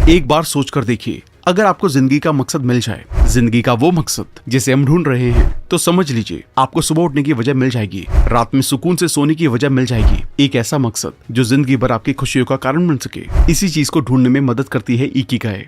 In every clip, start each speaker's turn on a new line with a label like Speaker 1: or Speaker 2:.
Speaker 1: एक बार सोच कर देखिए, अगर आपको जिंदगी का मकसद मिल जाए, जिंदगी का वो मकसद जिसे हम ढूंढ रहे हैं, तो समझ लीजिए आपको सुबह उठने की वजह मिल जाएगी, रात में सुकून से सोने की वजह मिल जाएगी। एक ऐसा मकसद जो जिंदगी भर आपकी खुशियों का कारण बन सके। इसी चीज को ढूंढने में मदद करती है इकिगाई।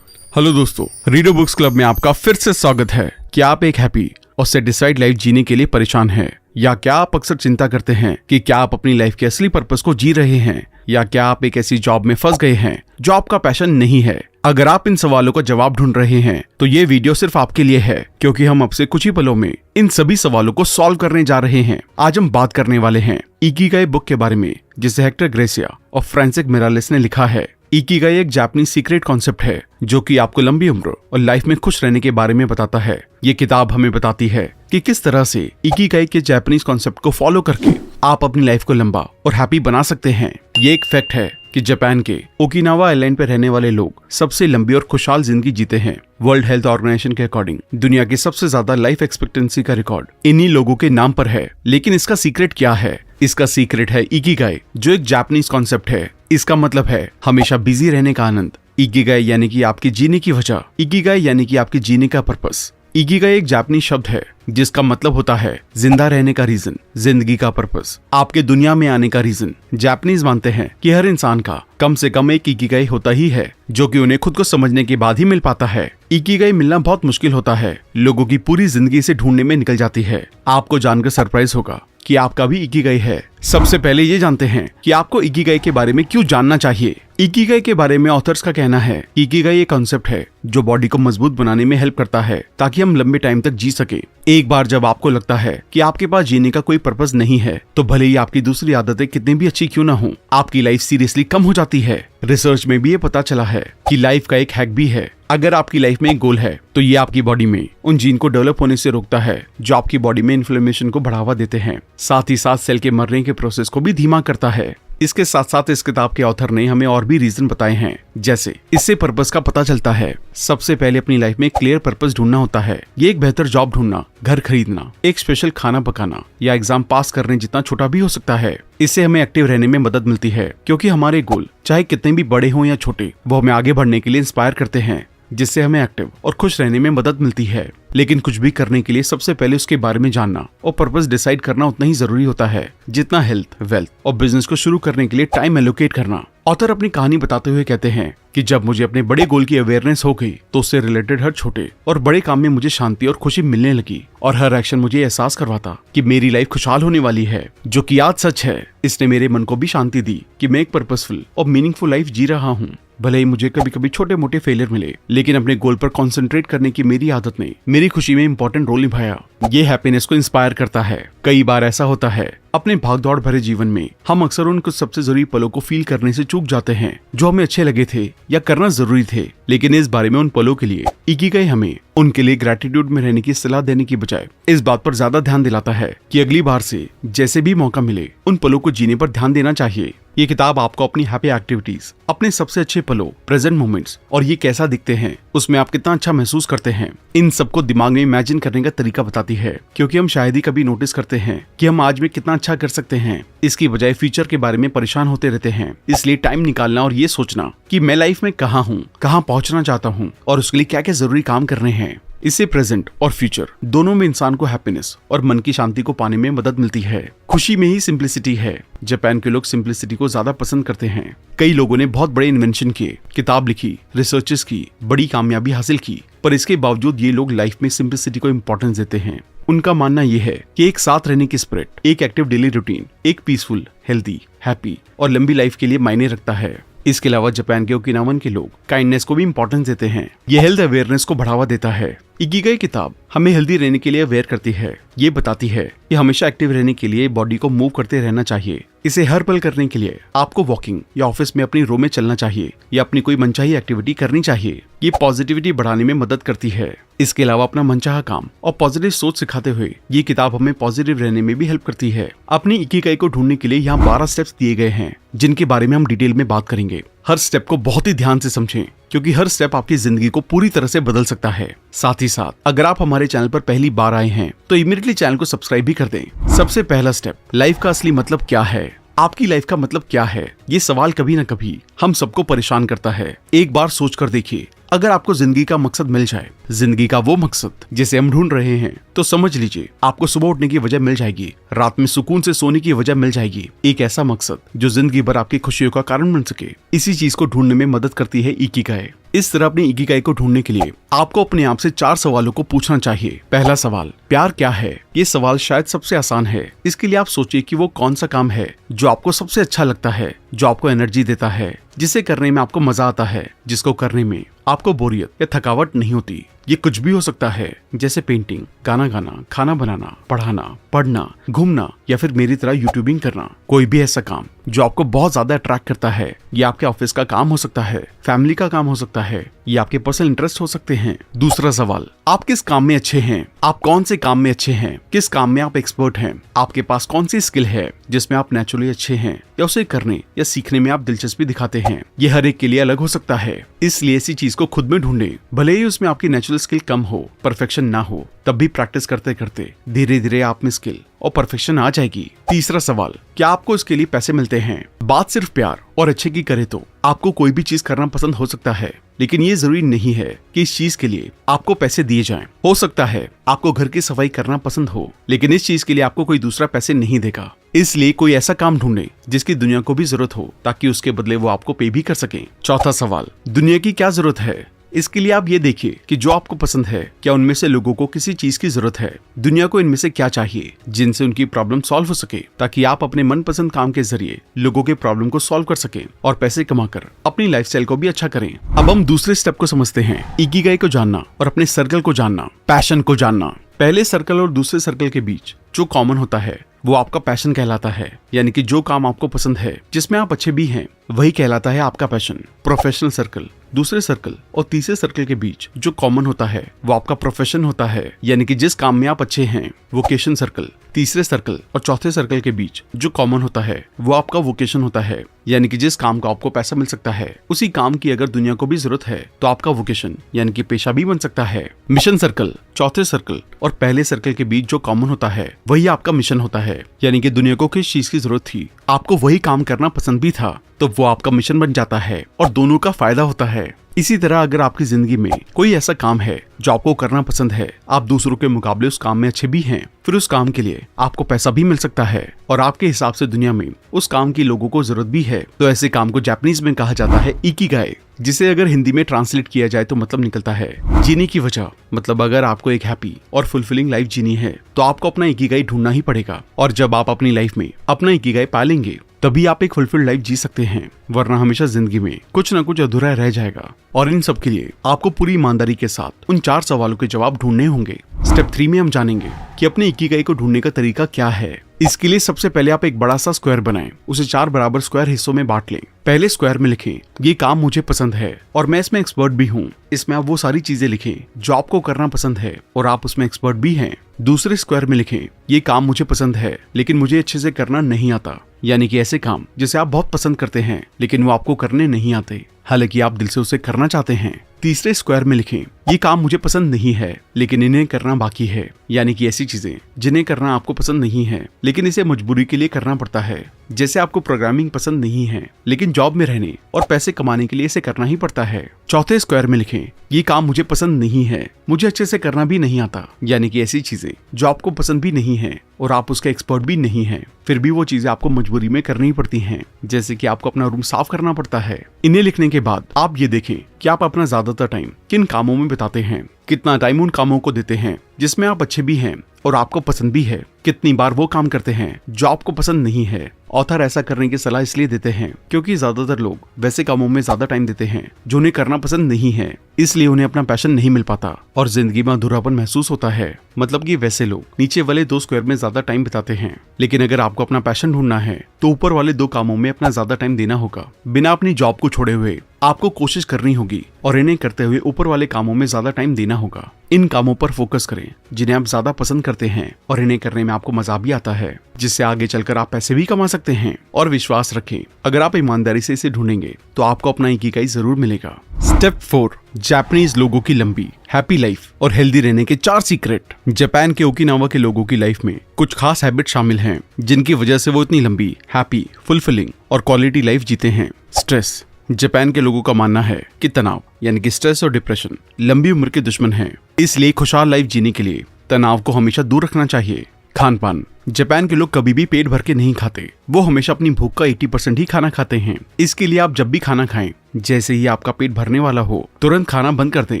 Speaker 1: हेलो दोस्तों, रीडर बुक्स क्लब में आपका फिर से स्वागत है। क्या आप एक हैप्पी और सेटिस्फाइड लाइफ जीने के लिए परेशान हैं? या क्या आप अक्सर चिंता करते हैं कि क्या आप अपनी लाइफ के असली पर्पस को जी रहे हैं? या क्या आप एक ऐसी जॉब में फंस गए हैं जो आपका पैशन नहीं है? अगर आप इन सवालों का जवाब ढूंढ रहे हैं तो ये वीडियो सिर्फ आपके लिए है, क्योंकि हम अब से कुछ ही पलों में इन सभी सवालों को सॉल्व करने जा रहे हैं। आज हम बात करने वाले हैं इकिगाई बुक के बारे में, जिसे हेक्टर ग्रेसिया और फ्रांसिस मिरालेस ने लिखा है। इकिगाई एक जापानीज सीक्रेट कॉन्सेप्ट है जो कि आपको लंबी उम्र और लाइफ में खुश रहने के बारे में बताता है। ये किताब हमें बताती है कि किस तरह से इकिगाई के जापानीज कॉन्सेप्ट को फॉलो करके आप अपनी लाइफ को लंबा और हैप्पी बना सकते हैं। ये एक फैक्ट है कि जापान के ओकिनावा आइलैंड पर रहने वाले लोग सबसे लंबी और खुशहाल जिंदगी जीते हैं। वर्ल्ड हेल्थ ऑर्गेनाइजेशन के अकॉर्डिंग दुनिया की सबसे ज्यादा लाइफ एक्सपेक्टेंसी का रिकॉर्ड इन्हीं लोगों के नाम पर है। लेकिन इसका सीक्रेट क्या है? इसका सीक्रेट है इकिगाई, जो एक जापानीज कॉन्सेप्ट है। इसका मतलब है हमेशा बिजी रहने का आनंद। इकिगाई यानी कि आपके जीने की वजह, इकिगाई यानी कि आपके जीने का पर्पस। इकिगाई एक जापानीज शब्द है जिसका मतलब होता है जिंदा रहने का रीजन, जिंदगी का पर्पस, आपके दुनिया में आने का रीजन। जापानीज मानते हैं कि हर इंसान का कम से कम एक इकिगाई होता ही है, जो कि उन्हें खुद को समझने के बाद ही मिल पाता है। इकिगाई मिलना बहुत मुश्किल होता है, लोगों की पूरी जिंदगी से ढूंढने में निकल जाती है। आपको जानकर सरप्राइज होगा कि आपका भी इकिगाई है। सबसे पहले ये जानते हैं कि आपको इकिगाई के बारे में क्यों जानना चाहिए। इकिगाई के बारे में ऑथर्स का कहना है, इकिगाई एक कॉन्सेप्ट है जो बॉडी को मजबूत बनाने में हेल्प करता है ताकि हम लंबे टाइम तक जी सके। एक बार जब आपको लगता है कि आपके पास जीने का कोई पर्पस नहीं है, तो भले ही आपकी दूसरी आदतें कितनी भी अच्छी क्यों ना हो, आपकी लाइफ सीरियसली कम हो जाती है। रिसर्च में भी ये पता चला है कि लाइफ का एक हैक भी है। अगर आपकी लाइफ में एक गोल है तो ये आपकी बॉडी में उन जीन को डेवलप होने से रोकता है जो आपकी बॉडी में इन्फ्लेमेशन को बढ़ावा देते हैं। साथ ही साथ सेल के मरने के प्रोसेस को भी धीमा करता है। इसके साथ साथ इस किताब के ऑथर ने हमें और भी रीजन बताए हैं, जैसे इससे पर्पस का पता चलता है। सबसे पहले अपनी लाइफ में एक क्लियर पर्पस ढूंढना होता है। ये एक बेहतर जॉब ढूंढना, घर खरीदना, एक स्पेशल खाना पकाना या एग्जाम पास करने जितना छोटा भी हो सकता है। इससे हमें एक्टिव रहने में मदद मिलती है, क्योंकि हमारे गोल चाहे कितने भी बड़े हों या छोटे, वो हमें आगे बढ़ने के लिए इंस्पायर करते हैं, जिससे हमें एक्टिव और खुश रहने में मदद मिलती है। लेकिन कुछ भी करने के लिए सबसे पहले उसके बारे में जानना और पर्पस डिसाइड करना उतना ही जरूरी होता है जितना हेल्थ, वेल्थ और बिजनेस को शुरू करने के लिए टाइम एलोकेट करना। ऑथर अपनी कहानी बताते हुए कहते हैं कि जब मुझे अपने बड़े गोल की अवेयरनेस हो गई, तो उससे रिलेटेड हर छोटे और बड़े काम में मुझे शांति और खुशी मिलने लगी, और हर एक्शन मुझे एहसास करवाता कि मेरी लाइफ खुशहाल होने वाली है, जो कि आज सच है। इसने मेरे मन को भी शांति दी कि मैं एक पर्पसफुल और मीनिंगफुल लाइफ जी रहा हूँ। भले ही मुझे कभी कभी छोटे मोटे फेलियर मिले, लेकिन अपने गोल पर कंसंट्रेट करने की मेरी आदत ने मेरी खुशी में इंपॉर्टेंट रोल निभाया। ये हैप्पीनेस को इंस्पायर करता है। कई बार ऐसा होता है अपने भागदौड़ भरे जीवन में हम अक्सर उन कुछ सबसे जरूरी पलों को फील करने से चूक जाते हैं जो हमें अच्छे लगे थे या करना जरूरी थे। लेकिन इस बारे में उन पलों के लिए इकिगाई हमें उनके लिए ग्रेटिट्यूड में रहने की सलाह देने की बजाय इस बात पर ज्यादा ध्यान दिलाता है कि अगली बार से जैसे भी मौका मिले उन पलों को जीने पर ध्यान देना चाहिए। ये किताब आपको अपनी हैप्पी एक्टिविटीज, अपने सबसे अच्छे पलों, प्रेजेंट मोमेंट्स और ये कैसा दिखते हैं, उसमें आप कितना अच्छा महसूस करते हैं, इन सबको दिमाग में इमेजिन करने का तरीका बताती है। क्योंकि हम शायद ही कभी नोटिस करते हैं कि हम आज में कितना अच्छा कर सकते हैं, इसकी बजाय फ्यूचर के बारे में परेशान होते रहते हैं। इसलिए टाइम निकालना और ये सोचना कि मैं लाइफ में कहाँ हूँ, कहाँ पहुँचना चाहता हूँ और उसके लिए क्या क्या जरूरी काम करने हैं, इससे प्रेजेंट और फ्यूचर दोनों में इंसान को हैप्पीनेस और मन की शांति को पाने में मदद मिलती है। खुशी में ही सिंप्लिसिटी है। जापान के लोग सिंप्लिसिटी को ज्यादा पसंद करते हैं। कई लोगों ने बहुत बड़े इन्वेंशन किए, किताब लिखी, रिसर्चेस की, बड़ी कामयाबी हासिल की, पर इसके बावजूद ये लोग लाइफ में सिंप्लिसिटी को इम्पोर्टेंस देते हैं। उनका मानना यह है कि एक साथ रहने की स्पिरिट, एक एक्टिव डेली रूटीन, एक पीसफुल, हेल्दी, हैप्पी और लंबी लाइफ के लिए मायने रखता है। इसके अलावा जापान के ओकिनावन के लोग काइंडनेस को भी इंपॉर्टेंस देते हैं। ये हेल्थ अवेयरनेस को बढ़ावा देता है। इकिगाई किताब हमें हेल्दी रहने के लिए अवेयर करती है। ये बताती है कि हमेशा एक्टिव रहने के लिए बॉडी को मूव करते रहना चाहिए। इसे हर पल करने के लिए आपको वॉकिंग या ऑफिस में अपनी रो में चलना चाहिए या अपनी कोई मनचाही एक्टिविटी करनी चाहिए। ये पॉजिटिविटी बढ़ाने में मदद करती है। इसके अलावा अपना मनचाहा काम और पॉजिटिव सोच सिखाते हुए ये किताब हमें पॉजिटिव रहने में भी हेल्प करती है। अपनी इकिगाई को ढूंढने के लिए यहाँ 12 स्टेप्स दिए गए हैं, जिनके बारे में हम डिटेल में बात करेंगे। हर स्टेप को बहुत ही ध्यान से समझें, क्योंकि हर स्टेप आपकी जिंदगी को पूरी तरह से बदल सकता है। साथ ही साथ अगर आप हमारे चैनल पर पहली बार आए हैं तो इमीडिएटली चैनल को सब्सक्राइब भी कर दें। सबसे पहला स्टेप, लाइफ का असली मतलब क्या है। आपकी लाइफ का मतलब क्या है? ये सवाल कभी ना कभी हम सबको परेशान करता है। एक बार सोच कर देखिए, अगर आपको जिंदगी का मकसद मिल जाए, जिंदगी का वो मकसद जिसे हम ढूंढ रहे हैं, तो समझ लीजिए आपको सुबह उठने की वजह मिल जाएगी, रात में सुकून से सोने की वजह मिल जाएगी। एक ऐसा मकसद जो जिंदगी भर आपकी खुशियों का कारण बन सके। इसी चीज को ढूंढने में मदद करती है इकिगाई। इस तरह अपनी इकिगाई को ढूंढने के लिए आपको अपने आप से 4 सवालों को पूछना चाहिए। पहला सवाल, प्यार क्या है? ये सवाल शायद सबसे आसान है। इसके लिए आप सोचिए कि वो कौन सा काम है जो आपको सबसे अच्छा लगता है, जो आपको एनर्जी देता है, जिसे करने में आपको मजा आता है, जिसको करने में आपको बोरियत या थकावट नहीं होती। ये कुछ भी हो सकता है, जैसे पेंटिंग, गाना गाना, खाना बनाना, पढ़ाना, पढ़ना, घूमना या फिर मेरी तरह यूट्यूबिंग करना। कोई भी ऐसा काम जो आपको बहुत ज्यादा अट्रैक्ट करता है। ये आपके ऑफिस का काम हो सकता है, फैमिली का काम हो सकता है, ये आपके पर्सनल इंटरेस्ट हो सकते हैं। दूसरा सवाल, आप किस काम में अच्छे हैं? आप कौन से काम में अच्छे हैं? किस काम में आप एक्सपर्ट हैं? आपके पास कौन सी स्किल है जिसमें आप नेचुरली अच्छे हैं या उसे करने या सीखने में आप दिलचस्पी दिखाते हैं? ये हर एक के लिए अलग हो सकता है, इसलिए ऐसी चीज को खुद में ढूंढें। भले ही उसमें आपकी नेचुरल स्किल कम हो, परफेक्शन ना हो, तब भी प्रैक्टिस करते करते धीरे धीरे आप में स्किल और परफेक्शन आ जाएगी। तीसरा सवाल, क्या आपको इसके लिए पैसे मिलते हैं? बात सिर्फ प्यार और अच्छे की करे तो आपको कोई भी चीज करना पसंद हो सकता है, लेकिन ये जरूरी नहीं है कि इस चीज के लिए आपको पैसे दिए जाएं। हो सकता है आपको घर की सफाई करना पसंद हो, लेकिन इस चीज के लिए आपको कोई दूसरा पैसे नहीं देगा। इसलिए कोई ऐसा काम ढूंढे जिसकी दुनिया को भी जरूरत हो, ताकि उसके बदले वो आपको पे भी कर सके। चौथा सवाल, दुनिया की क्या जरूरत है? इसके लिए आप ये देखिए कि जो आपको पसंद है, क्या उनमें से लोगों को किसी चीज की जरूरत है? दुनिया को इनमें से क्या चाहिए जिनसे उनकी प्रॉब्लम सॉल्व हो सके, ताकि आप अपने मनपसंद काम के जरिए लोगों के प्रॉब्लम को सॉल्व कर सकें और पैसे कमाकर अपनी लाइफस्टाइल को भी अच्छा करें। अब हम दूसरे स्टेप को समझते हैं, इकिगाई को जानना और अपने सर्कल को जानना, पैशन को जानना। पहले सर्कल और दूसरे सर्कल के बीच जो कॉमन होता है वो आपका पैशन कहलाता है, यानी कि जो काम आपको पसंद है, जिसमें आप अच्छे भी हैं, वही कहलाता है आपका पैशन। प्रोफेशनल सर्कल, दूसरे सर्कल और तीसरे सर्कल के बीच जो कॉमन होता है वो आपका प्रोफेशन होता है, यानी कि जिस काम में आप अच्छे हैं। वोकेशन सर्कल, तीसरे सर्कल और चौथे सर्कल के बीच जो कॉमन होता है वो आपका वोकेशन होता है, यानी कि जिस काम को आपको पैसा मिल सकता है, उसी काम की अगर दुनिया को भी जरूरत है तो आपका वोकेशन यानी कि पेशा भी बन सकता है। मिशन सर्कल, चौथे सर्कल और पहले सर्कल के बीच जो कॉमन होता है वही आपका मिशन होता है, यानी कि दुनिया को किस चीज की जरूरत थी, आपको वही काम करना पसंद भी था, तो वो आपका मिशन बन जाता है और दोनों का फायदा होता है। इसी तरह अगर आपकी जिंदगी में कोई ऐसा काम है जो आपको करना पसंद है, आप दूसरों के मुकाबले उस काम में अच्छे भी हैं, फिर उस काम के लिए आपको पैसा भी मिल सकता है और आपके हिसाब से दुनिया में उस काम की लोगों को जरूरत भी है, तो ऐसे काम को जापानीज में कहा जाता है इकिगाई, जिसे अगर हिंदी में ट्रांसलेट किया जाए तो मतलब निकलता है जीने की वजह। मतलब अगर आपको एक हैप्पी और फुलफिलिंग लाइफ जीनी है तो आपको अपना इकिगाई ढूंढना ही पड़ेगा, और जब आप अपनी लाइफ में अपना इकिगाई पा लेंगे तभी आप एक फुलफिल्ड लाइफ जी सकते हैं, वरना हमेशा जिंदगी में कुछ न कुछ अधूरा रह जाएगा। और इन सब के लिए आपको पूरी ईमानदारी के साथ उन 4 सवालों के जवाब ढूंढने होंगे। स्टेप 3 में हम जानेंगे कि अपने इकिगाई को ढूंढने का तरीका क्या है। इसके लिए सबसे पहले आप एक बड़ा सा स्क्वायर बनाएं, उसे 4 बराबर स्क्वायर हिस्सों में बांट लें। पहले स्क्वायर में लिखें, ये काम मुझे पसंद है और मैं इसमें एक्सपर्ट भी हूँ। इसमें आप वो सारी चीजें लिखें जो आपको करना पसंद है और आप उसमें एक्सपर्ट भी हैं। दूसरे स्क्वायर में लिखें, ये काम मुझे पसंद है लेकिन मुझे अच्छे से करना नहीं आता, यानी कि ऐसे काम जिसे आप बहुत पसंद करते हैं लेकिन वो आपको करने नहीं आते, हालांकि आप दिल से उसे करना चाहते हैं। तीसरे स्क्वायर में लिखें, ये काम मुझे पसंद नहीं है लेकिन इन्हें करना बाकी है, यानी कि ऐसी चीजें जिन्हें करना आपको पसंद नहीं है लेकिन इसे मजबूरी के लिए करना पड़ता है। जैसे आपको प्रोग्रामिंग पसंद नहीं है लेकिन जॉब में रहने और पैसे कमाने के लिए इसे करना ही पड़ता है। चौथे स्क्वायर में लिखें, ये काम मुझे पसंद नहीं है, मुझे अच्छे से करना भी नहीं आता, यानी कि ऐसी चीजें जो आपको पसंद भी नहीं है और आप उसके एक्सपर्ट भी नहीं है, फिर भी वो चीजें आपको मजबूरी में करनी पड़ती हैं, जैसे कि आपको अपना रूम साफ करना पड़ता है। इन्हें लिखने के बाद आप ये देखें कि आप अपना ज्यादातर टाइम किन कामों में बिताते हैं, कितना टाइम उन कामों को देते हैं जिसमें आप अच्छे भी हैं और आपको पसंद भी है, कितनी बार वो काम करते हैं जो आपको पसंद नहीं है। ऑथर ऐसा करने की सलाह इसलिए देते हैं क्योंकि ज्यादातर लोग वैसे कामों में ज्यादा टाइम देते हैं जो उन्हें करना पसंद नहीं है, इसलिए उन्हें अपना पैशन नहीं मिल पाता और जिंदगी में अधूरापन महसूस होता है। मतलब कि वैसे लोग नीचे वाले 2 स्क्वायर में ज्यादा टाइम बिताते हैं, लेकिन अगर आपको अपना पैशन ढूंढना है तो ऊपर वाले 2 कामों में अपना ज्यादा टाइम देना होगा। बिना अपनी जॉब को छोड़े हुए आपको कोशिश करनी होगी और इन्हें करते हुए ऊपर वाले कामों में ज्यादा टाइम देना होगा। इन कामों पर फोकस करें जिन्हें आप ज्यादा पसंद करते हैं और इन्हें करने में आपको मजा भी आता है, जिससे आगे चलकर आप पैसे भी कमा सकते हैं। और विश्वास रखें, अगर आप ईमानदारी से इसे ढूंढेंगे तो आपको अपना इकिगाई जरूर मिलेगा। स्टेप 4, जापानीज लोगों की लंबी, हैप्पी लाइफ और हेल्दी रहने के 4 सीक्रेट। जापान के ओकिनावा के लोगों की लाइफ में कुछ खास हैबिट शामिल हैं जिनकी वजह से वो इतनी लंबी, हैप्पी, फुलफिलिंग और क्वालिटी लाइफ जीते हैं। स्ट्रेस। जापान के लोगों का मानना है कि तनाव यानी कि स्ट्रेस और डिप्रेशन लंबी उम्र के दुश्मन हैं, इसलिए खुशहाल लाइफ जीने के लिए तनाव को हमेशा दूर रखना चाहिए। खान पान। जापान के लोग कभी भी पेट भर के नहीं खाते, वो हमेशा अपनी भूख का 80% ही खाना खाते हैं। इसके लिए आप जब भी खाना खाएं, जैसे ही आपका पेट भरने वाला हो तुरंत खाना बंद कर दें।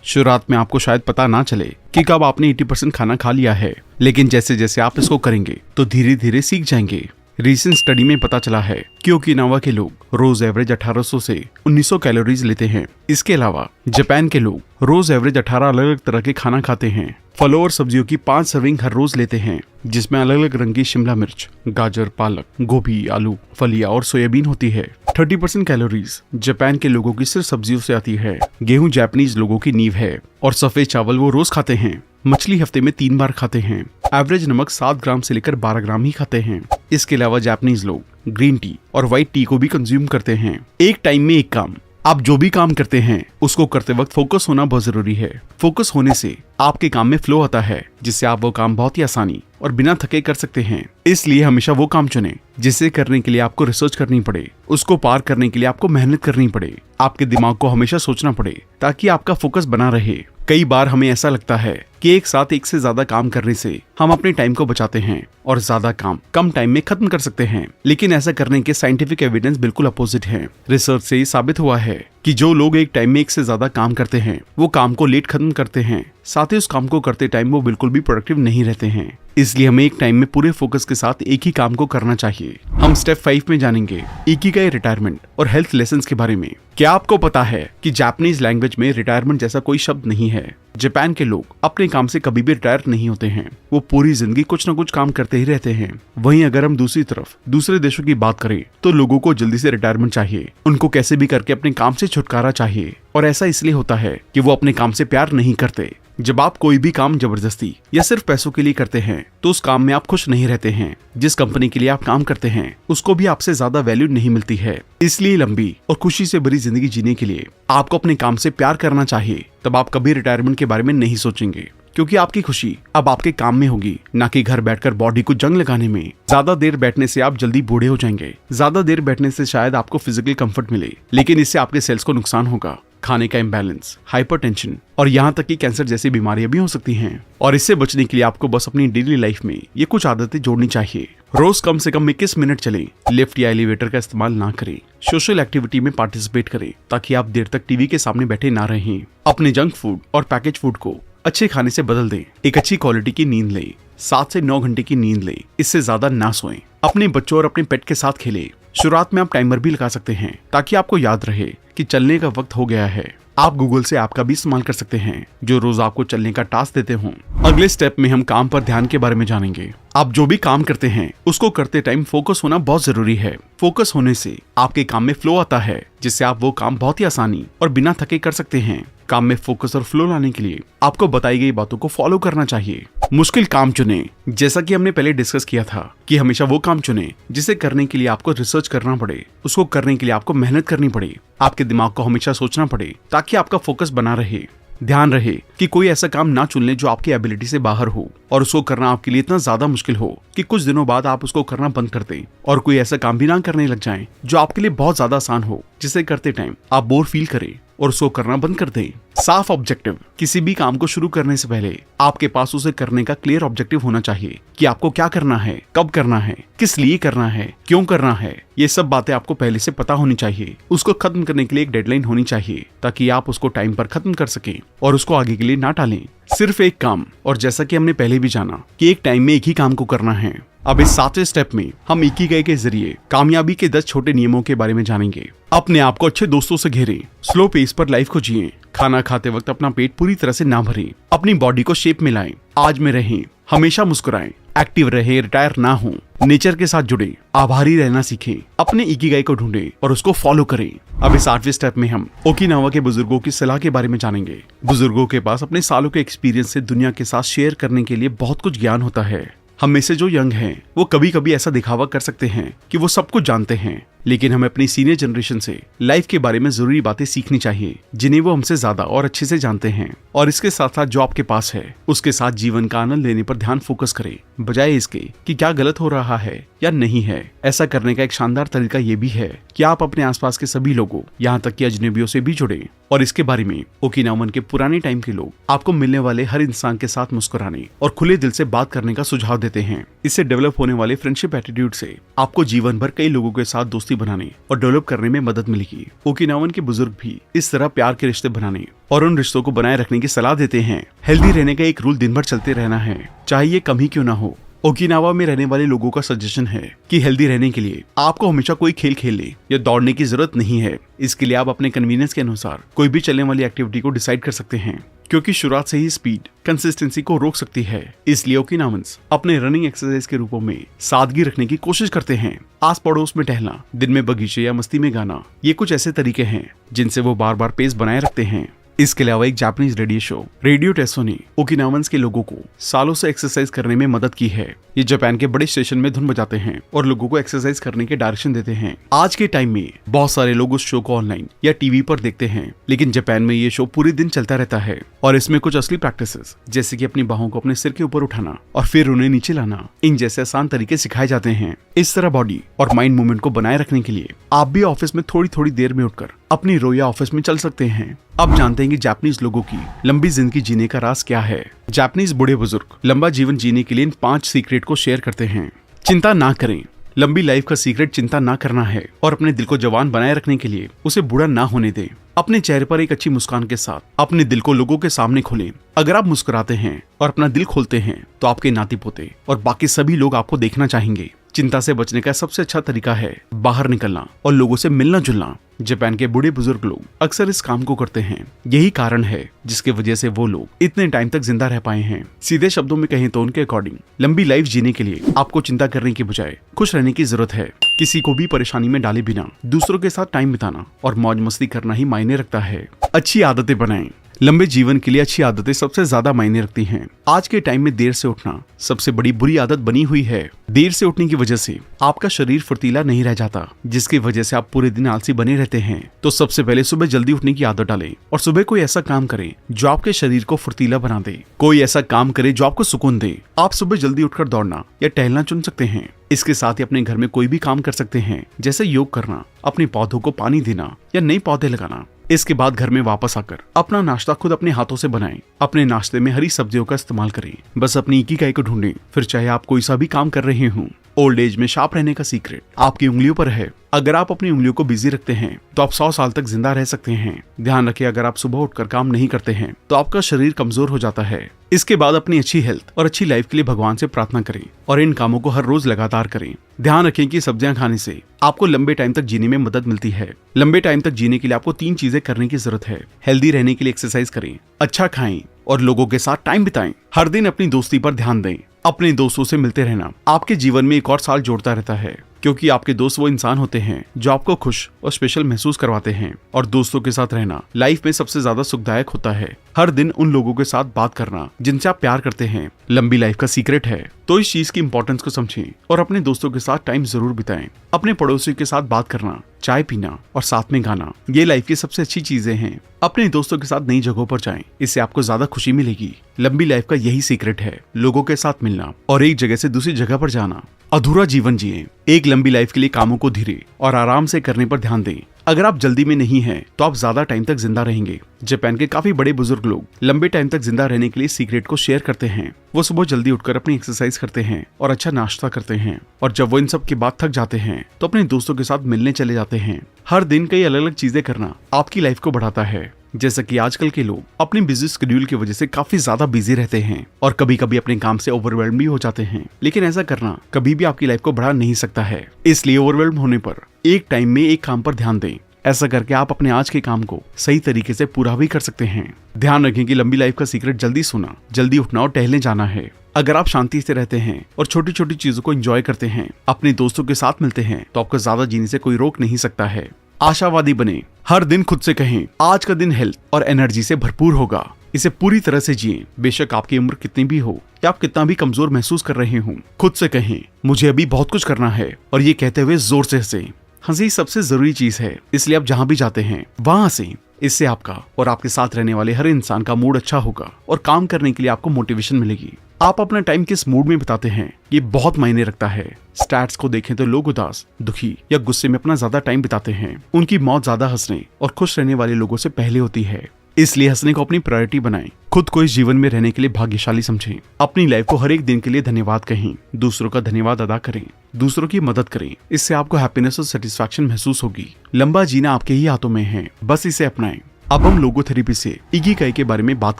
Speaker 1: शुरुआत में आपको शायद पता ना चले कि कब आपने 80% खाना खा लिया है, लेकिन जैसे जैसे आप इसको करेंगे तो धीरे धीरे सीख जाएंगे। रीसेंट स्टडी में पता चला है कि ओकिनावा के लोग रोज एवरेज 1800 से 1900 कैलोरीज लेते हैं। इसके अलावा जापान के लोग रोज एवरेज 18 अलग अलग तरह के खाना खाते हैं। फलों और सब्जियों की 5 सर्विंग हर रोज लेते हैं, जिसमें अलग अलग रंग की शिमला मिर्च, गाजर, पालक, गोभी, आलू, फलियां और सोयाबीन होती है। 30% कैलोरीज जापान के लोगों की सिर्फ सब्जियों से आती है। गेहूं जापानीज लोगों की नींव है और सफेद चावल वो रोज खाते हैं। मछली हफ्ते में 3 बार खाते हैं। एवरेज नमक 7 ग्राम से लेकर 12 ग्राम ही खाते हैं। इसके अलावा जापानीज लोग ग्रीन टी और व्हाइट टी को भी कंज्यूम करते हैं। एक टाइम में एक काम। आप जो भी काम करते हैं उसको करते वक्त फोकस होना बहुत जरूरी है। फोकस होने से आपके काम में फ्लो आता है, जिससे आप वो काम बहुत ही आसानी और बिना थके कर सकते हैं। इसलिए हमेशा वो काम चुनें जिसे करने के लिए आपको रिसर्च करनी पड़े, उसको पार करने के लिए आपको मेहनत करनी पड़े, आपके दिमाग को हमेशा सोचना पड़े ताकि आपका फोकस बना रहे। कई बार हमें ऐसा लगता है कि एक साथ एक से ज्यादा काम करने से हम अपने टाइम को बचाते हैं और ज्यादा काम कम टाइम में खत्म कर सकते हैं, लेकिन ऐसा करने के साइंटिफिक एविडेंस बिल्कुल अपोजिट है। रिसर्च से साबित हुआ है कि जो लोग एक टाइम में एक से ज्यादा काम करते हैं वो काम को लेट खत्म करते हैं, साथ ही उस काम को करते टाइम वो बिल्कुल भी प्रोडक्टिव नहीं रहते हैं। इसलिए हमें एक टाइम में पूरे फोकस के साथ एक ही काम को करना चाहिए। हम स्टेप 5 में जानेंगे इकिगाई, रिटायरमेंट और हेल्थ लेसन्स के बारे में। क्या आपको पता है कि जापानीज लैंग्वेज में रिटायरमेंट जैसा कोई शब्द नहीं है। जापान के लोग अपने काम से कभी भी रिटायर नहीं होते हैं, वो पूरी जिंदगी कुछ न कुछ काम करते ही रहते हैं। वहीं अगर हम दूसरी तरफ दूसरे देशों की बात करें तो लोगों को जल्दी से रिटायरमेंट चाहिए, उनको कैसे भी करके अपने काम से छुटकारा चाहिए। और ऐसा इसलिए होता है कि वो अपने काम से प्यार नहीं करते। जब आप कोई भी काम जबरदस्ती या सिर्फ पैसों के लिए करते हैं तो उस काम में आप खुश नहीं रहते हैं। जिस कंपनी के लिए आप काम करते हैं उसको भी आपसे ज्यादा वैल्यू नहीं मिलती है। इसलिए लंबी और खुशी से भरी जिंदगी जीने के लिए आपको अपने काम से प्यार करना चाहिए। तब आप कभी रिटायरमेंट के बारे में नहीं सोचेंगे, क्योंकि आपकी खुशी अब आपके काम में होगी, ना कि घर बैठकर बॉडी को जंग लगाने में। ज्यादा देर बैठने से आप जल्दी बूढ़े हो जाएंगे। ज्यादा देर बैठने से शायद आपको फिजिकल कंफर्ट मिले, लेकिन इससे आपके सेल्स को नुकसान होगा। खाने का इम्बैलेंस, हाइपरटेंशन और यहाँ तक कि कैंसर जैसी बीमारियां भी हो सकती हैं। और इससे बचने के लिए आपको बस अपनी डेली लाइफ में ये कुछ आदतें जोड़नी चाहिए। रोज कम से कम 21 मिनट चलें, लिफ्ट या एलिवेटर का इस्तेमाल ना करें, सोशल एक्टिविटी में पार्टिसिपेट करें ताकि आप देर तक टीवी के सामने बैठे ना रहें। अपने जंक फूड और पैकेज फूड को अच्छे खाने से बदल दें। एक अच्छी क्वालिटी की नींद लें, 7 से 9 घंटे की नींद लें, इससे ज्यादा ना सोएं। अपने बच्चों और अपने पेट के साथ खेलें। शुरुआत में आप टाइमर भी लगा सकते हैं ताकि आपको याद रहे कि चलने का वक्त हो गया है। आप गूगल से ऐप का भी इस्तेमाल कर सकते हैं जो रोज आपको चलने का टास्क देते हों। अगले स्टेप में हम काम पर ध्यान के बारे में जानेंगे। आप जो भी काम करते हैं उसको करते टाइम फोकस होना बहुत जरूरी है। फोकस होने से आपके काम में फ्लो आता है, जिससे आप वो काम बहुत ही आसानी और बिना थके कर सकते हैं। काम में फोकस और फ्लो लाने के लिए आपको बताई गई बातों को फॉलो करना चाहिए। मुश्किल काम चुने। जैसा कि हमने पहले डिस्कस किया था कि हमेशा वो काम चुने जिसे करने के लिए आपको रिसर्च करना पड़े, उसको करने के लिए आपको मेहनत करनी पड़े, आपके दिमाग को हमेशा सोचना पड़े ताकि आपका फोकस बना रहे। ध्यान रहे कि कोई ऐसा काम ना चुन ले जो आपकी एबिलिटी से बाहर हो और उसको करना आपके लिए इतना ज्यादा मुश्किल हो कि कुछ दिनों बाद आप उसको करना बंद कर दें, और कोई ऐसा काम भी ना करने लग जाएं जो आपके लिए बहुत ज्यादा आसान हो, जिसे करते टाइम आप बोर फील करें और उसको करना बंद कर दें। साफ ऑब्जेक्टिव। किसी भी काम को शुरू करने से पहले आपके पास उसे करने का क्लियर ऑब्जेक्टिव होना चाहिए कि आपको क्या करना है, कब करना है, किस लिए करना है, क्यों करना है। ये सब बातें आपको पहले से पता होनी चाहिए। उसको खत्म करने के लिए एक डेडलाइन होनी चाहिए ताकि आप उसको टाइम पर खत्म कर सकें और उसको आगे के लिए ना टालें। सिर्फ एक काम, और जैसा कि हमने पहले भी जाना कि एक टाइम में एक ही काम को करना है। अब इस 7वें स्टेप में हम इकिगाई के जरिए कामयाबी के 10 छोटे नियमों के बारे में जानेंगे। अपने आप को अच्छे दोस्तों से घेरें, स्लो पेस पर लाइफ को जिएं, खाना खाते वक्त अपना पेट पूरी तरह से ना भरें, अपनी बॉडी को शेप में लाएं, आज में रहें, हमेशा मुस्कुराएं, एक्टिव रहे, रिटायर ना हो, नेचर के साथ जुड़े, आभारी रहना सीखें, अपने इकिगाई को ढूंढें और उसको फॉलो करें। अब इस 8वें स्टेप में हम ओकिनावा के बुजुर्गों की सलाह के बारे में जानेंगे। बुजुर्गों के पास अपने सालों के एक्सपीरियंस से दुनिया के साथ शेयर करने के लिए बहुत कुछ ज्ञान होता है। हम में से जो यंग हैं वो कभी कभी ऐसा दिखावा कर सकते हैं कि वो सब कुछ जानते हैं, लेकिन हमें अपनी सीनियर जनरेशन से लाइफ के बारे में जरूरी बातें सीखनी चाहिए जिन्हें वो हमसे ज्यादा और अच्छे से जानते हैं। और इसके साथ साथ जो आपके पास है उसके साथ जीवन का आनंद लेने पर ध्यान फोकस करें, बजाय इसके कि क्या गलत हो रहा है या नहीं है। ऐसा करने का एक शानदार तरीका ये भी है कि आप अपने आसपास के सभी लोगों, यहाँ तक कि अजनबियों से भी जुड़े। और इसके बारे में ओकिनावन के पुराने टाइम के लोग आपको मिलने वाले हर इंसान के साथ मुस्कुराने और खुले दिल से बात करने का सुझाव देते हैं। इससे डेवलप होने वाले फ्रेंडशिप एटीट्यूड से आपको जीवन भर कई लोगों के साथ दोस्ती बनाने और डेवलप करने में मदद मिलेगी। ओकिनावन के बुजुर्ग भी इस तरह प्यार के रिश्ते बनाने और उन रिश्तों को बनाए रखने की सलाह देते हैं। हेल्दी रहने का एक रूल दिन भर चलते रहना है, चाहे ये कम ही क्यों ना हो। ओकिनावा में रहने वाले लोगों का सजेशन है कि हेल्दी रहने के लिए आपको हमेशा कोई खेल खेलने या दौड़ने की जरूरत नहीं है। इसके लिए आप अपने कन्वीनियंस के अनुसार कोई भी चलने वाली एक्टिविटी को डिसाइड कर सकते हैं, क्योंकि शुरुआत से ही स्पीड कंसिस्टेंसी को रोक सकती है। इसलिए ओकिनावंस अपने रनिंग एक्सरसाइज के रूपों में सादगी रखने की कोशिश करते हैं। आस पड़ोस में टहलना, दिन में बगीचे या मस्ती में गाना, ये कुछ ऐसे तरीके हैं जिनसे वो बार बार पेस बनाए रखते हैं। इसके अलावा एक जापानीज रेडियो शो रेडियो टेसो ने ओकिनावंस के लोगों को सालों से एक्सरसाइज करने में मदद की है। ये जापान के बड़े स्टेशन में धुन बजाते हैं और लोगों को एक्सरसाइज करने के डायरेक्शन देते हैं। आज के टाइम में बहुत सारे लोग उस शो को ऑनलाइन या टीवी पर देखते हैं, लेकिन जापान में ये शो पूरे दिन चलता रहता है और इसमें कुछ असली प्रैक्टिसेस जैसे कि अपनी बाहों को अपने सिर के ऊपर उठाना और फिर उन्हें नीचे लाना, इन जैसे आसान तरीके सिखाए जाते हैं। इस तरह बॉडी और माइंड मूवमेंट को बनाए रखने के लिए आप भी ऑफिस में थोड़ी थोड़ी देर में उठकर अपनी रोया ऑफिस में चल सकते हैं। अब जानते हैं कि जापानीज लोगों की लंबी जिंदगी जीने का राज क्या है। जापानीज बूढ़े बुजुर्ग लंबा जीवन जीने के लिए इन 5 सीक्रेट को शेयर करते हैं। चिंता ना करें। लंबी लाइफ का सीक्रेट चिंता ना करना है और अपने दिल को जवान बनाए रखने के लिए उसे बूढ़ा ना होने दें। अपने चेहरे पर एक अच्छी मुस्कान के साथ अपने दिल को लोगों के सामने खोलें। अगर आप मुस्कुराते हैं और अपना दिल खोलते हैं तो आपके नाती पोते और बाकी सभी लोग आपको देखना चाहेंगे। चिंता से बचने का सबसे अच्छा तरीका है बाहर निकलना और लोगों से मिलना जुलना। जापान के बूढ़े बुजुर्ग लोग अक्सर इस काम को करते हैं। यही कारण है जिसकी वजह से वो लोग इतने टाइम तक जिंदा रह पाए हैं। सीधे शब्दों में कहें तो उनके अकॉर्डिंग लंबी लाइफ जीने के लिए आपको चिंता करने की बजाय खुश रहने की जरूरत है। किसी को भी परेशानी में डाले बिना दूसरों के साथ टाइम बिताना और मौज मस्ती करना ही मायने रखता है। अच्छी आदतें बनाएं। लंबे जीवन के लिए अच्छी आदतें सबसे ज्यादा मायने रखती हैं। आज के टाइम में देर से उठना सबसे बड़ी बुरी आदत बनी हुई है। देर से उठने की वजह से आपका शरीर फुर्तीला नहीं रह जाता, जिसकी वजह से आप पूरे दिन आलसी बने रहते हैं। तो सबसे पहले सुबह जल्दी उठने की आदत डालें और सुबह कोई ऐसा काम करें जो आपके शरीर को फुर्तीला बना दे। कोई ऐसा काम करे जो आपको सुकून दे। आप सुबह जल्दी उठकर दौड़ना या टहलना चुन सकते हैं। इसके साथ ही अपने घर में कोई भी काम कर सकते हैं, जैसे योग करना, अपने पौधों को पानी देना या नए पौधे लगाना। इसके बाद घर में वापस आकर अपना नाश्ता खुद अपने हाथों से बनाएं। अपने नाश्ते में हरी सब्जियों का इस्तेमाल करें। बस अपनी इकिगाई को ढूंढें, फिर चाहे आप कोई सा भी काम कर रहे हों। ओल्ड एज में शार्प रहने का सीक्रेट आपकी उंगलियों पर है। अगर आप अपनी उंगलियों को बिजी रखते हैं तो आप 100 साल तक जिंदा रह सकते हैं। ध्यान रखें, अगर आप सुबह उठकर काम नहीं करते हैं तो आपका शरीर कमजोर हो जाता है। इसके बाद अपनी अच्छी हेल्थ और अच्छी लाइफ के लिए भगवान से प्रार्थना करें और इन कामों को हर रोज लगातार करें। ध्यान रखें कि सब्जियां खाने से आपको लंबे टाइम तक जीने में मदद मिलती है। लंबे टाइम तक जीने के लिए आपको 3 चीजें करने की जरूरत है। हेल्दी रहने के लिए एक्सरसाइज करें, अच्छा खाएं और लोगों के साथ टाइम बिताएं। हर दिन अपनी दोस्ती पर ध्यान दें। अपने दोस्तों से मिलते रहना आपके जीवन में एक और साल जोड़ता रहता है, क्योंकि आपके दोस्त वो इंसान होते हैं जो आपको खुश और स्पेशल महसूस करवाते हैं। और दोस्तों के साथ रहना लाइफ में सबसे ज्यादा सुखदायक होता है। हर दिन उन लोगों के साथ बात करना जिनसे आप प्यार करते हैं लंबी लाइफ का सीक्रेट है। तो इस चीज की इंपॉर्टेंस को समझें और अपने दोस्तों के साथ टाइम जरूर बिताएं। अपने पड़ोसियों के साथ बात करना, चाय पीना और साथ में गाना, ये लाइफ की सबसे अच्छी चीजें हैं। अपने दोस्तों के साथ नई जगहों पर जाएं, इससे आपको ज्यादा खुशी मिलेगी। लंबी लाइफ का यही सीक्रेट है, लोगों के साथ मिलना और एक जगह से दूसरी जगह पर जाना। अधूरा जीवन जिए। एक लंबी लाइफ के लिए कामों को धीरे और आराम से करने पर ध्यान दें। अगर आप जल्दी में नहीं हैं तो आप ज्यादा टाइम तक जिंदा रहेंगे। जापान के काफी बड़े बुजुर्ग लोग लंबे टाइम तक जिंदा रहने के लिए सीक्रेट को शेयर करते हैं। वो सुबह जल्दी उठकर अपनी एक्सरसाइज करते हैं और अच्छा नाश्ता करते हैं, और जब वो इन सब के बाद थक जाते हैं तो अपने दोस्तों के साथ मिलने चले जाते हैं। हर दिन कई अलग अलग चीजें करना आपकी लाइफ को बढ़ाता है। जैसा कि आजकल के लोग अपनी बिजी शेड्यूल की वजह से काफी ज्यादा बिजी रहते हैं और कभी कभी अपने काम से ओवरवेल्म भी हो जाते हैं, लेकिन ऐसा करना कभी भी आपकी लाइफ को बढ़ा नहीं सकता है। इसलिए ओवरवेल्म होने पर एक टाइम में एक काम पर ध्यान दें। ऐसा करके आप अपने आज के काम को सही तरीके से पूरा भी कर सकते हैं। ध्यान रखें कि लंबी लाइफ का सीक्रेट जल्दी सोना, जल्दी उठना और टहलने जाना है। अगर आप शांति से रहते हैं और छोटी छोटी चीजों को एंजॉय करते हैं, अपने दोस्तों के साथ मिलते हैं, तो आपको ज्यादा जीने से कोई रोक नहीं सकता है। आशावादी बने। हर दिन खुद से कहें, आज का दिन हेल्थ और एनर्जी से भरपूर होगा। इसे पूरी तरह से जिएं, बेशक आपकी उम्र कितनी भी हो या आप कितना भी कमजोर महसूस कर रहे हो। खुद से कहें, मुझे अभी बहुत कुछ करना है, और ये कहते हुए जोर से हंसें। हंसी सबसे जरूरी चीज है, इसलिए आप जहाँ भी जाते हैं वहाँ हंसें। इससे आपका और आपके साथ रहने वाले हर इंसान का मूड अच्छा होगा और काम करने के लिए आपको मोटिवेशन मिलेगी। आप अपना टाइम किस मूड में बिताते हैं ये बहुत मायने रखता है। स्टैट्स को देखें तो लोग उदास, दुखी या गुस्से में अपना ज्यादा टाइम बिताते हैं। उनकी मौत ज्यादा हंसने और खुश रहने वाले लोगों से पहले होती है। इसलिए हंसने को अपनी प्रायोरिटी बनाएं। खुद को इस जीवन में रहने के लिए भाग्यशाली समझें। अपनी लाइफ को हर एक दिन के लिए धन्यवाद कहें। दूसरों का धन्यवाद अदा करें। दूसरों की मदद करें। इससे आपको हैप्पीनेस और सेटिस्फैक्शन महसूस होगी। लंबा जीना आपके ही हाथों में है, बस इसे अपनाएं। अब हम लोगोथेरेपी से इकिगाई के बारे में बात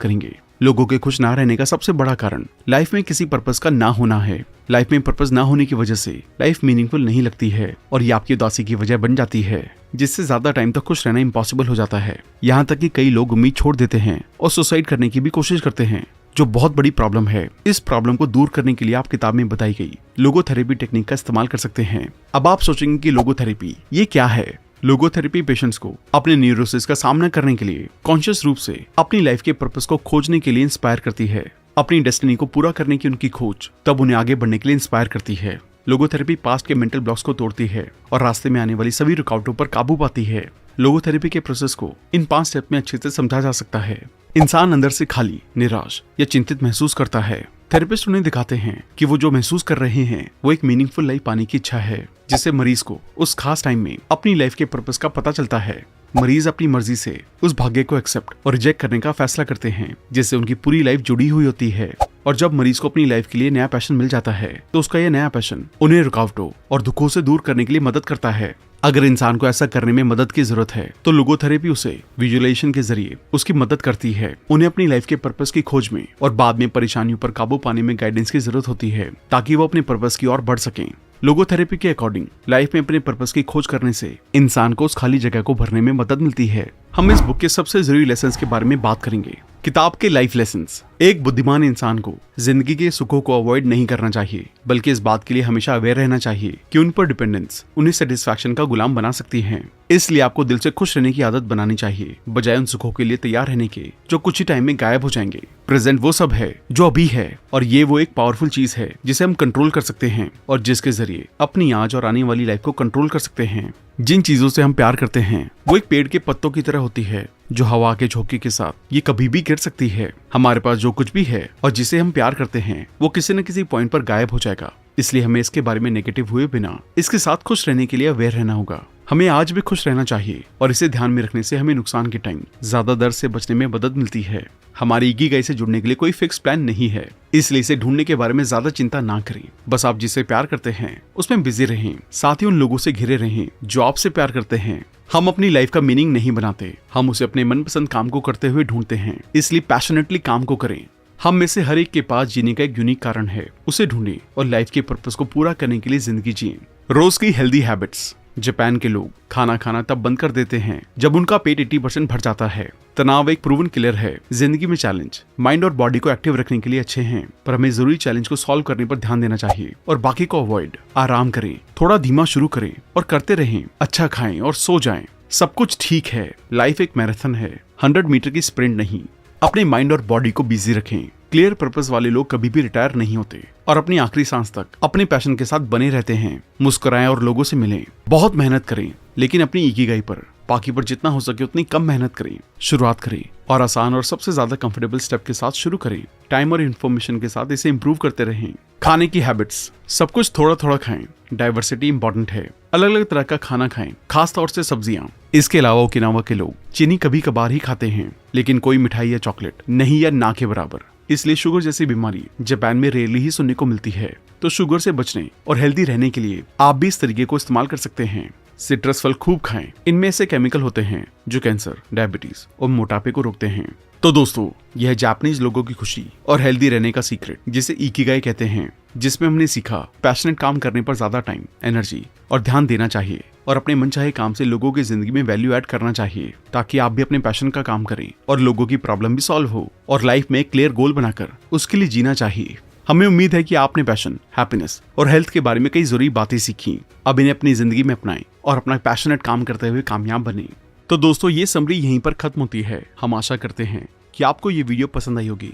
Speaker 1: करेंगे। लोगों के खुश ना रहने का सबसे बड़ा कारण लाइफ में किसी पर्पस का ना होना है। लाइफ में पर्पस ना होने की वजह से लाइफ मीनिंगफुल नहीं लगती है और ये आपकी उदासी की वजह बन जाती है, जिससे ज्यादा टाइम तक खुश रहना इम्पॉसिबल हो जाता है। यहाँ तक कि कई लोग उम्मीद छोड़ देते हैं और सुसाइड करने की भी कोशिश करते हैं, जो बहुत बड़ी प्रॉब्लम है। इस प्रॉब्लम को दूर करने के लिए आप किताब में बताई गई लोगोथेरेपी टेक्निक का इस्तेमाल कर सकते हैं। अब आप सोचेंगे कि लोगोथेरेपी ये क्या है। लोगोथेरेपी पेशेंट्स को अपने न्यूरोसिस का सामना करने के लिए कॉन्शियस रूप से अपनी लाइफ के पर्पस को खोजने के लिए इंस्पायर करती है। अपनी डेस्टिनी को पूरा करने की उनकी खोज तब उन्हें आगे बढ़ने के लिए इंस्पायर करती है। लोगोथेरेपी पास्ट के मेंटल ब्लॉक्स को तोड़ती है और रास्ते में आने वाली सभी रुकावटों पर काबू पाती है। लोगोथेरेपी के प्रोसेस को इन 5 स्टेप में अच्छे से समझा जा सकता है। इंसान अंदर से खाली, निराश या चिंतित महसूस करता है। थेरेपिस्ट उन्हें दिखाते हैं कि वो जो महसूस कर रहे हैं वो एक मीनिंगफुल लाइफ पाने की इच्छा है, जिससे मरीज को उस खास टाइम में अपनी लाइफ के पर्पस का पता चलता है। मरीज अपनी मर्जी से उस भाग्य को एक्सेप्ट और रिजेक्ट करने का फैसला करते हैं, जिससे उनकी पूरी लाइफ जुड़ी हुई होती है। और जब मरीज को अपनी लाइफ के लिए नया पैशन मिल जाता है तो उसका यह नया पैशन उन्हें रुकावटों और दुखों से दूर करने के लिए मदद करता है। अगर इंसान को ऐसा करने में मदद की जरूरत है तो लोगोथेरेपी उसे विजुअलाइजेशन के जरिए उसकी मदद करती है। उन्हें अपनी लाइफ के पर्पस की खोज में और बाद में परेशानियों पर काबू पाने में गाइडेंस की जरूरत होती है, ताकि वो अपने पर्पस की ओर बढ़ सकें। लोगोथेरेपी के अकॉर्डिंग लाइफ में अपने पर्पस की खोज करने से इंसान को उस खाली जगह को भरने में मदद मिलती है। हम इस बुक के सबसे जरूरी लेसन्स के बारे में बात करेंगे। किताब के लाइफ लेसन्स। एक बुद्धिमान इंसान को जिंदगी के सुखों को अवॉइड नहीं करना चाहिए, बल्कि इस बात के लिए हमेशा अवेयर रहना चाहिए कि उन पर डिपेंडेंस उन्हें सेटिस्फैक्शन का गुलाम बना सकती है। इसलिए आपको दिल से खुश रहने की आदत बनानी चाहिए, बजाय उन सुखों के लिए तैयार रहने के जो कुछ ही टाइम में गायब हो जाएंगे। प्रेजेंट वो सब है जो अभी है, और ये वो एक पावरफुल चीज है जिसे हम कंट्रोल कर सकते हैं और जिसके जरिए अपनी आज और आने वाली लाइफ को कंट्रोल कर सकते हैं। जिन चीजों से हम प्यार करते हैं वो एक पेड़ के पत्तों की तरह होती है, जो हवा के झोंके के साथ ये कभी भी गिर सकती है। हमारे पास जो कुछ भी है और जिसे हम प्यार करते हैं वो किसी न किसी पॉइंट पर गायब हो जाएगा। इसलिए हमें इसके बारे में नेगेटिव हुए बिना इसके साथ खुश रहने के लिए अवेयर रहना होगा। हमें आज भी खुश रहना चाहिए और इसे ध्यान में रखने से हमें नुकसान के टाइम ज्यादा दर्द से बचने में मदद मिलती है। हमारी इकिगाई से जुड़ने के लिए कोई फिक्स प्लान नहीं है, इसलिए इसे ढूंढने के बारे में ज्यादा चिंता ना करें। बस आप जिसे प्यार करते हैं उसमें बिजी रहें, साथ ही उन लोगों से घिरे रहें जो आपसे प्यार करते हैं। हम अपनी लाइफ का मीनिंग नहीं बनाते, हम उसे अपने मनपसंद काम को करते हुए ढूंढते हैं। इसलिए पैशनेटली काम को करें। हम में से हर एक के पास जीने का एक यूनिक कारण है, उसे ढूंढें और लाइफ के पर्पस को पूरा करने के लिए जिंदगी जिएं। रोज की हेल्दी हैबिट्स। जापान के लोग खाना खाना तब बंद कर देते हैं जब उनका पेट 80% भर जाता है। तनाव एक प्रूवन किलर है। जिंदगी में चैलेंज माइंड और बॉडी को एक्टिव रखने के लिए अच्छे हैं, पर हमें जरूरी चैलेंज को सॉल्व करने पर ध्यान देना चाहिए और बाकी को अवॉइड। आराम करें, थोड़ा धीमा शुरू करें और करते रहें। अच्छा खाएं और सो जाएं। सब कुछ ठीक है। लाइफ एक मैराथन है, 100 मीटर की स्प्रिंट नहीं। अपने माइंड और बॉडी को बिजी रखें। क्लियर पर्पस वाले लोग कभी भी रिटायर नहीं होते और अपनी आखिरी सांस तक अपने पैशन के साथ बने रहते हैं। मुस्कुराएं और लोगों से मिलें। बहुत मेहनत करें, लेकिन अपनी इकिगाई पर, बाकी पर जितना हो सके उतनी कम मेहनत करें। शुरुआत करें और आसान और सबसे ज्यादा कंफर्टेबल स्टेप के साथ शुरू करें। टाइम और इन्फॉर्मेशन के साथ इसे इम्प्रूव करते रहें। खाने की हैबिट्स। सब कुछ थोड़ा थोड़ा खाएं। डाइवर्सिटी इंपॉर्टेंट है। अलग अलग तरह का खाना खाएं, खास तौर से सब्जियां। इसके अलावा ओकिनावा के लोग चीनी कभी कभार ही खाते हैं, लेकिन कोई मिठाई या चॉकलेट नहीं या ना के बराबर। इसलिए शुगर जैसी बीमारी जापान में रेयरली ही सुनने को मिलती है। तो शुगर से बचने और हेल्दी रहने के लिए आप भी इस तरीके को इस्तेमाल कर सकते हैं। सिट्रस फल खूब खाएं। इनमें ऐसे केमिकल होते हैं जो कैंसर, डायबिटीज और मोटापे को रोकते हैं। तो दोस्तों, यह जापानीज लोगों की खुशी और हेल्दी रहने का सीक्रेट, जिसे इकिगाई कहते हैं, जिसमें हमने सीखा पैशनेट काम करने पर ज्यादा टाइम, एनर्जी और ध्यान देना चाहिए और अपने मनचाहे काम से लोगों की जिंदगी में वैल्यू ऐड करना चाहिए, ताकि आप भी अपने पैशन का काम करें और लोगों की प्रॉब्लम भी सॉल्व हो और लाइफ में एक क्लियर गोल बनाकर उसके लिए जीना चाहिए। हमें उम्मीद है कि आपने पैशन, हैप्पीनेस और हेल्थ के बारे में कई जरूरी बातें सीखी। अब इन्हें अपनी जिंदगी में अपनाएं और अपना पैशनेट काम करते हुए कामयाब बने। तो दोस्तों, ये समरी यहीं पर खत्म होती है। हम आशा करते हैं कि आपको ये वीडियो पसंद आई होगी।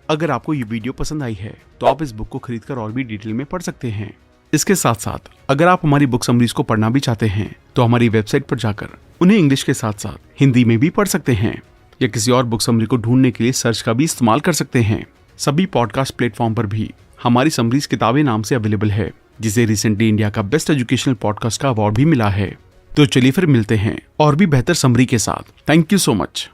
Speaker 1: अगर आपको ये वीडियो पसंद आई है तो आप इस बुक को खरीदकर और भी डिटेल में पढ़ सकते हैं। इसके साथ साथ अगर आप हमारी बुक समरीज को पढ़ना भी चाहते हैं तो हमारी वेबसाइट पर जाकर उन्हें इंग्लिश के साथ साथ हिंदी में भी पढ़ सकते हैं, या किसी और बुक समरी को ढूंढने के लिए सर्च का भी इस्तेमाल कर सकते हैं। सभी पॉडकास्ट प्लेटफॉर्म पर भी हमारी समरीज किताबें नाम से अवेलेबल है, जिसे रिसेंटली इंडिया का बेस्ट एजुकेशनल पॉडकास्ट का अवार्ड भी मिला है। तो चलिए फिर मिलते हैं और भी बेहतर समरी के साथ। Thank you so much.